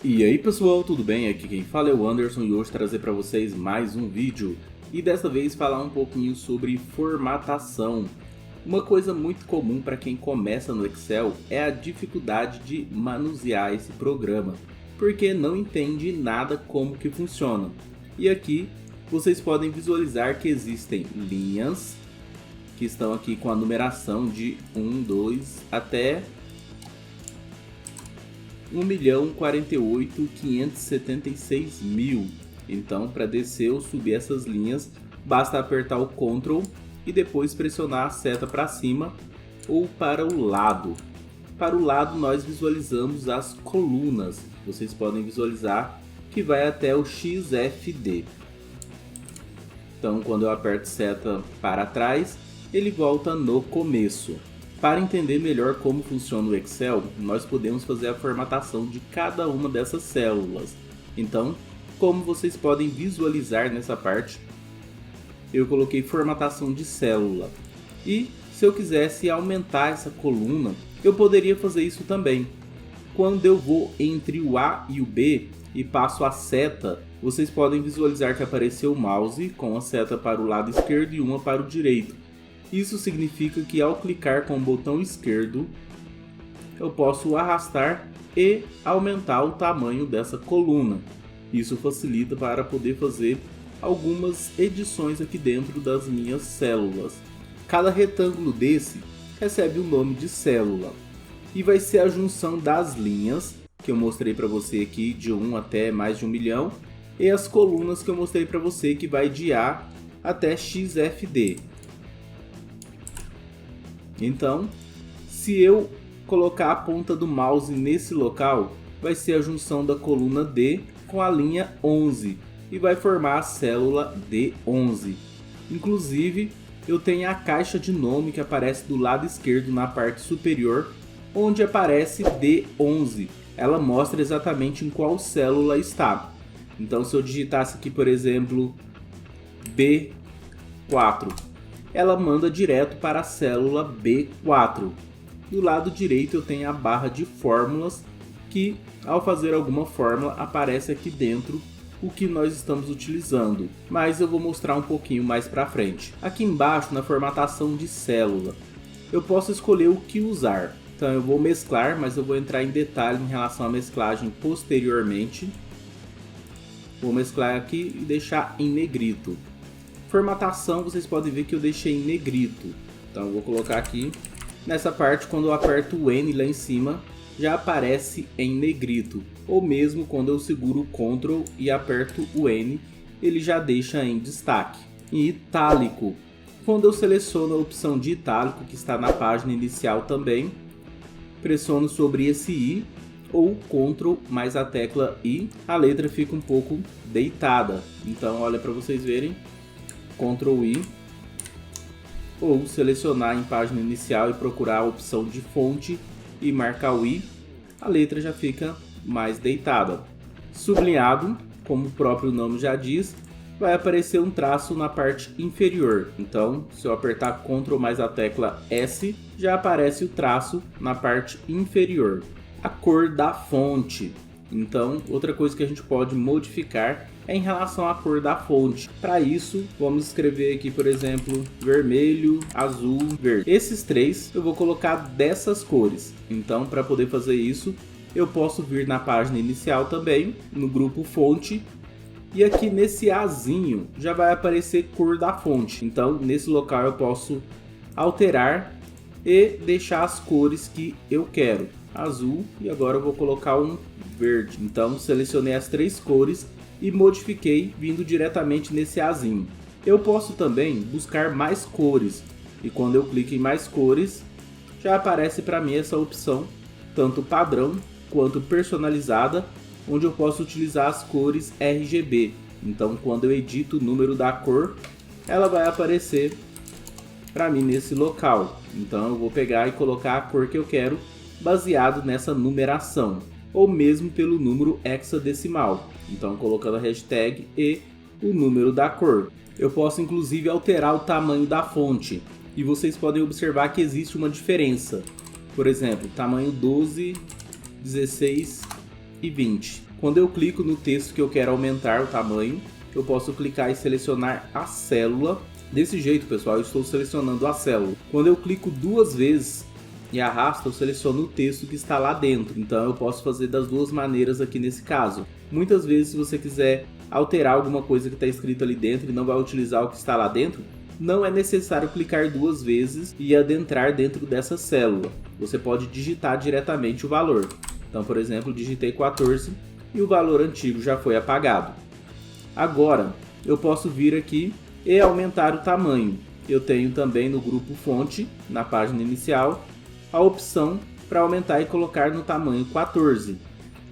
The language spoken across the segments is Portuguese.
E aí pessoal, tudo bem? Aqui quem fala é o Anderson e hoje trazer para vocês mais um vídeo e dessa vez falar um pouquinho sobre formatação. Uma coisa muito comum para quem começa no Excel é a dificuldade de manusear esse programa, porque não entende nada como que funciona. E aqui vocês podem visualizar que existem linhas que estão aqui com a numeração de 1, 2 até 1.048.576.000. Então, para descer ou subir essas linhas, basta apertar o Ctrl e depois pressionar a seta para cima ou para o lado. Para o lado, nós visualizamos as colunas. Vocês podem visualizar que vai até o XFD. Então, quando eu aperto seta para trás, ele volta no começo. Para entender melhor como funciona o Excel, nós podemos fazer a formatação de cada uma dessas células. Então, como vocês podem visualizar nessa parte, eu coloquei formatação de célula. E se eu quisesse aumentar essa coluna, eu poderia fazer isso também. Quando eu vou entre o A e o B e passo a seta, vocês podem visualizar que apareceu o mouse com a seta para o lado esquerdo e uma para o direito. Isso significa que ao clicar com o botão esquerdo, eu posso arrastar e aumentar o tamanho dessa coluna. Isso facilita para poder fazer algumas edições aqui dentro das minhas células. Cada retângulo desse recebe o nome de célula e vai ser a junção das linhas que eu mostrei para você aqui de 1 até mais de 1 milhão e as colunas que eu mostrei para você que vai de A até XFD. Então, se eu colocar a ponta do mouse nesse local, vai ser a junção da coluna D com a linha 11 e vai formar a célula D11. Inclusive, eu tenho a caixa de nome que aparece do lado esquerdo na parte superior, onde aparece D11. Ela mostra exatamente em qual célula está. Então, se eu digitasse aqui, por exemplo, B4, ela manda direto para a célula B4. Do lado direito eu tenho a barra de fórmulas que, ao fazer alguma fórmula, aparece aqui dentro o que nós estamos utilizando, mas eu vou mostrar um pouquinho mais para frente. Aqui embaixo, na formatação de célula, eu posso escolher o que usar. Então eu vou mesclar, mas eu vou entrar em detalhe em relação à mesclagem posteriormente. Vou mesclar aqui e deixar em negrito. Formatação, vocês podem ver que eu deixei em negrito. Então eu vou colocar aqui. Nessa parte, quando eu aperto o N lá em cima, já aparece em negrito. Ou mesmo quando eu seguro o Ctrl e aperto o N, ele já deixa em destaque. E itálico. Quando eu seleciono a opção de itálico, que está na página inicial também, pressiono sobre esse I ou Ctrl mais a tecla I, a letra fica um pouco deitada. Então olha para vocês verem. Ctrl I, ou selecionar em página inicial e procurar a opção de fonte e marcar o I, a letra já fica mais deitada. Sublinhado, como o próprio nome já diz, vai aparecer um traço na parte inferior. Então, se eu apertar Ctrl mais a tecla S, já aparece o traço na parte inferior. A cor da fonte. Então, outra coisa que a gente pode modificar é em relação à cor da fonte. Para isso, vamos escrever aqui, por exemplo, vermelho, azul, verde. Esses três eu vou colocar dessas cores. Então, para poder fazer isso, eu posso vir na página inicial também, no grupo fonte, e aqui nesse Azinho já vai aparecer cor da fonte. Então, nesse local eu posso alterar e deixar as cores que eu quero. Azul, e agora eu vou colocar um verde. Então, selecionei as três cores e modifiquei vindo diretamente nesse Azinho. Eu posso também buscar mais cores, e quando eu clico em mais cores, já aparece para mim essa opção, tanto padrão quanto personalizada, onde eu posso utilizar as cores RGB. Então quando eu edito o número da cor, ela vai aparecer para mim nesse local. Então eu vou pegar e colocar a cor que eu quero, baseado nessa numeração, ou mesmo pelo número hexadecimal. Então colocando a hashtag e o número da cor. Eu posso inclusive alterar o tamanho da fonte. E vocês podem observar que existe uma diferença. Por exemplo, tamanho 12, 16 e 20. Quando eu clico no texto que eu quero aumentar o tamanho, eu posso clicar e selecionar a célula. Desse jeito, pessoal, eu estou selecionando a célula. Quando eu clico 2 vezes e arrasto, eu seleciono o texto que está lá dentro. Então eu posso fazer das duas maneiras aqui nesse caso. Muitas vezes, se você quiser alterar alguma coisa que está escrito ali dentro e não vai utilizar o que está lá dentro, não é necessário clicar 2 vezes e adentrar dentro dessa célula. Você pode digitar diretamente o valor. Então, por exemplo, digitei 14 e o valor antigo já foi apagado. Agora, eu posso vir aqui e aumentar o tamanho. Eu tenho também no grupo fonte, na página inicial, a opção para aumentar e colocar no tamanho 14.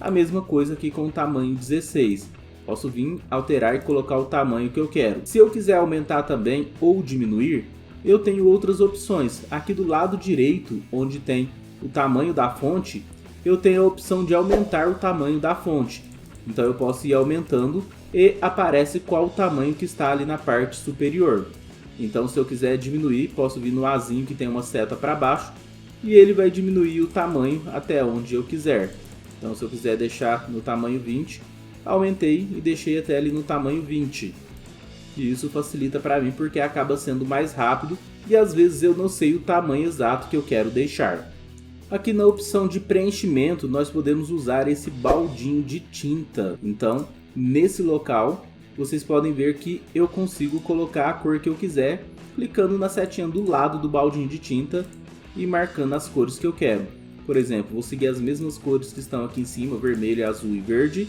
A mesma coisa aqui com o tamanho 16. Posso vir, alterar e colocar o tamanho que eu quero. Se eu quiser aumentar também ou diminuir, eu tenho outras opções. Aqui do lado direito, onde tem o tamanho da fonte, eu tenho a opção de aumentar o tamanho da fonte. Então eu posso ir aumentando e aparece qual o tamanho que está ali na parte superior. Então se eu quiser diminuir, posso vir no Azinho que tem uma seta para baixo e ele vai diminuir o tamanho até onde eu quiser. Então se eu quiser deixar no tamanho 20, aumentei e deixei até ali no tamanho 20. E isso facilita para mim porque acaba sendo mais rápido e às vezes eu não sei o tamanho exato que eu quero deixar. Aqui na opção de preenchimento nós podemos usar esse baldinho de tinta. Então nesse local vocês podem ver que eu consigo colocar a cor que eu quiser clicando na setinha do lado do baldinho de tinta e marcando as cores que eu quero. Por exemplo, vou seguir as mesmas cores que estão aqui em cima, vermelho, azul e verde.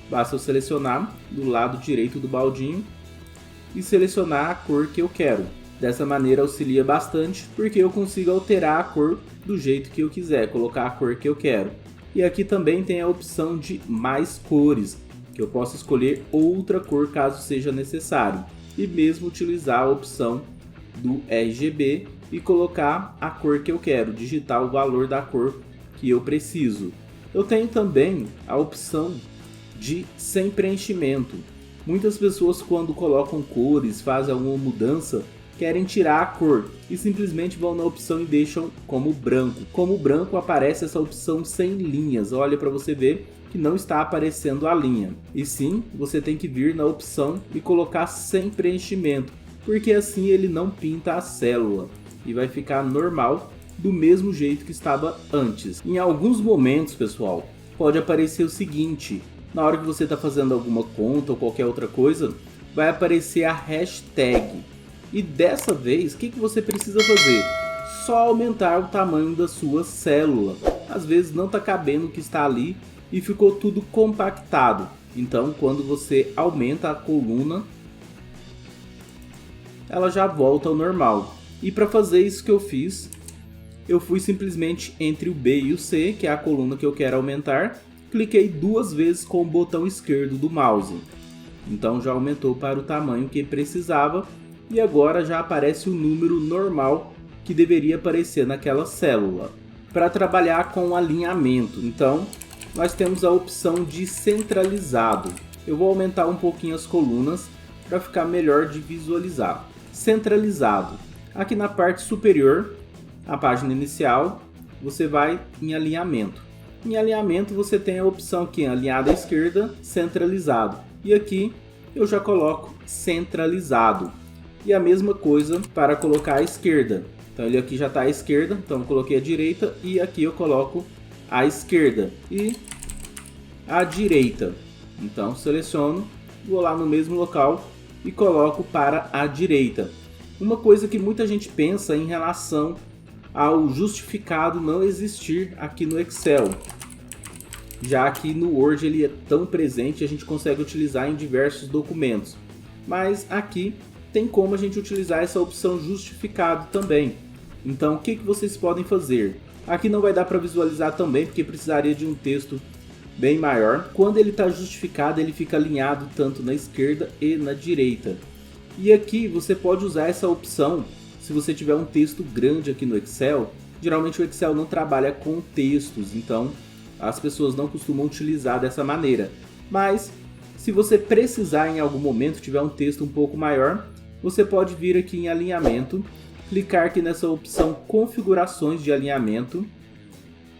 Basta eu selecionar do lado direito do baldinho e selecionar a cor que eu quero. Dessa maneira auxilia bastante porque eu consigo alterar a cor do jeito que eu quiser, colocar a cor que eu quero. E aqui também tem a opção de mais cores, que eu posso escolher outra cor caso seja necessário. E mesmo utilizar a opção do RGB e colocar a cor que eu quero, digitar o valor da cor que eu preciso. Eu tenho também a opção de sem preenchimento. Muitas pessoas quando colocam cores, fazem alguma mudança, querem tirar a cor e simplesmente vão na opção e deixam como branco. Como branco aparece essa opção sem linhas, olha para você ver que não está aparecendo a linha. E sim, você tem que vir na opção e colocar sem preenchimento, porque assim ele não pinta a célula e vai ficar normal do mesmo jeito que estava antes. Em alguns momentos, pessoal, pode aparecer o seguinte: na hora que você está fazendo alguma conta ou qualquer outra coisa, vai aparecer a hashtag. E dessa vez, o que você precisa fazer? Só aumentar o tamanho da sua célula. Às vezes não está cabendo o que está ali e ficou tudo compactado. Então, quando você aumenta a coluna, ela já volta ao normal. E para fazer isso que eu fiz, eu fui simplesmente entre o B e o C, que é a coluna que eu quero aumentar. Cliquei 2 vezes com o botão esquerdo do mouse. Então já aumentou para o tamanho que precisava e agora já aparece o número normal que deveria aparecer naquela célula. Para trabalhar com alinhamento, então nós temos a opção de centralizado. Eu vou aumentar um pouquinho as colunas para ficar melhor de visualizar. Centralizado. Aqui na parte superior, a página inicial, você vai em alinhamento. Em alinhamento você tem a opção aqui, alinhado à esquerda, centralizado. E aqui eu já coloco centralizado. E a mesma coisa para colocar à esquerda. Então ele aqui já está à esquerda, então eu coloquei a direita e aqui eu coloco à esquerda e à direita. Então seleciono, vou lá no mesmo local e coloco para a direita. Uma coisa que muita gente pensa em relação ao justificado não existir aqui no Excel, já que no Word ele é tão presente, a gente consegue utilizar em diversos documentos. Mas aqui tem como a gente utilizar essa opção justificado também. Então o que vocês podem fazer? Aqui não vai dar para visualizar também, porque precisaria de um texto bem maior. Quando ele está justificado, ele fica alinhado tanto na esquerda e na direita. E aqui você pode usar essa opção se você tiver um texto grande aqui no Excel. Geralmente o Excel não trabalha com textos, então as pessoas não costumam utilizar dessa maneira. Mas se você precisar em algum momento, tiver um texto um pouco maior, você pode vir aqui em alinhamento, clicar aqui nessa opção configurações de alinhamento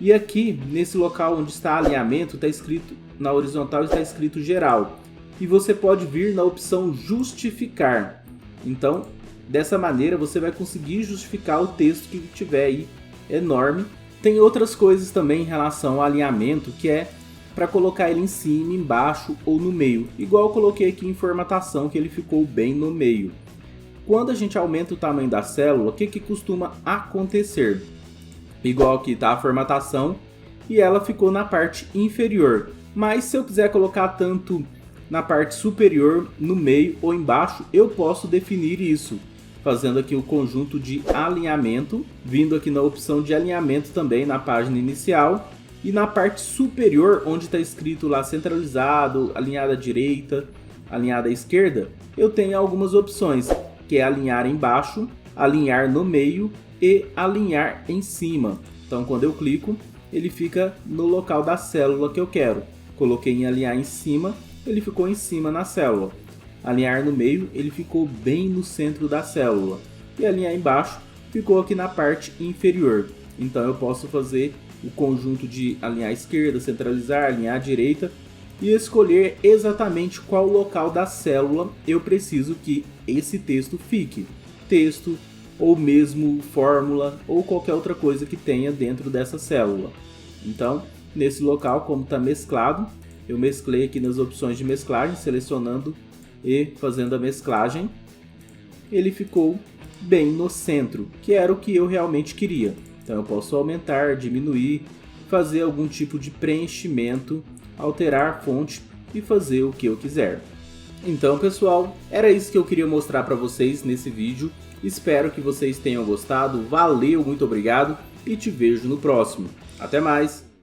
E aqui, nesse local onde está alinhamento, está escrito, na horizontal está escrito geral. E você pode vir na opção justificar. Então, dessa maneira você vai conseguir justificar o texto que tiver aí enorme. Tem outras coisas também em relação ao alinhamento, que é para colocar ele em cima, embaixo ou no meio. Igual eu coloquei aqui em formatação, que ele ficou bem no meio. Quando a gente aumenta o tamanho da célula, o que costuma acontecer? Igual aqui está a formatação e ela ficou na parte inferior. Mas se eu quiser colocar tanto na parte superior, no meio ou embaixo, eu posso definir isso. Fazendo aqui o conjunto de alinhamento, vindo aqui na opção de alinhamento também na página inicial. E na parte superior, onde está escrito lá centralizado, alinhado à direita, alinhado à esquerda, eu tenho algumas opções, que é alinhar embaixo, alinhar no meio e alinhar em cima. Então quando eu clico, ele fica no local da célula que eu quero. Coloquei em alinhar em cima, ele ficou em cima na célula. Alinhar no meio, ele ficou bem no centro da célula. E alinhar embaixo, ficou aqui na parte inferior. Então eu posso fazer o conjunto de alinhar à esquerda, centralizar, alinhar à direita e escolher exatamente qual local da célula eu preciso que esse texto fique. Texto, ou mesmo fórmula, ou qualquer outra coisa que tenha dentro dessa célula. Então, nesse local, como está mesclado, eu mesclei aqui nas opções de mesclagem, selecionando e fazendo a mesclagem. Ele ficou bem no centro, que era o que eu realmente queria. Então eu posso aumentar, diminuir, fazer algum tipo de preenchimento, alterar a fonte e fazer o que eu quiser. Então pessoal, era isso que eu queria mostrar para vocês nesse vídeo. Espero que vocês tenham gostado, valeu, muito obrigado e te vejo no próximo. Até mais!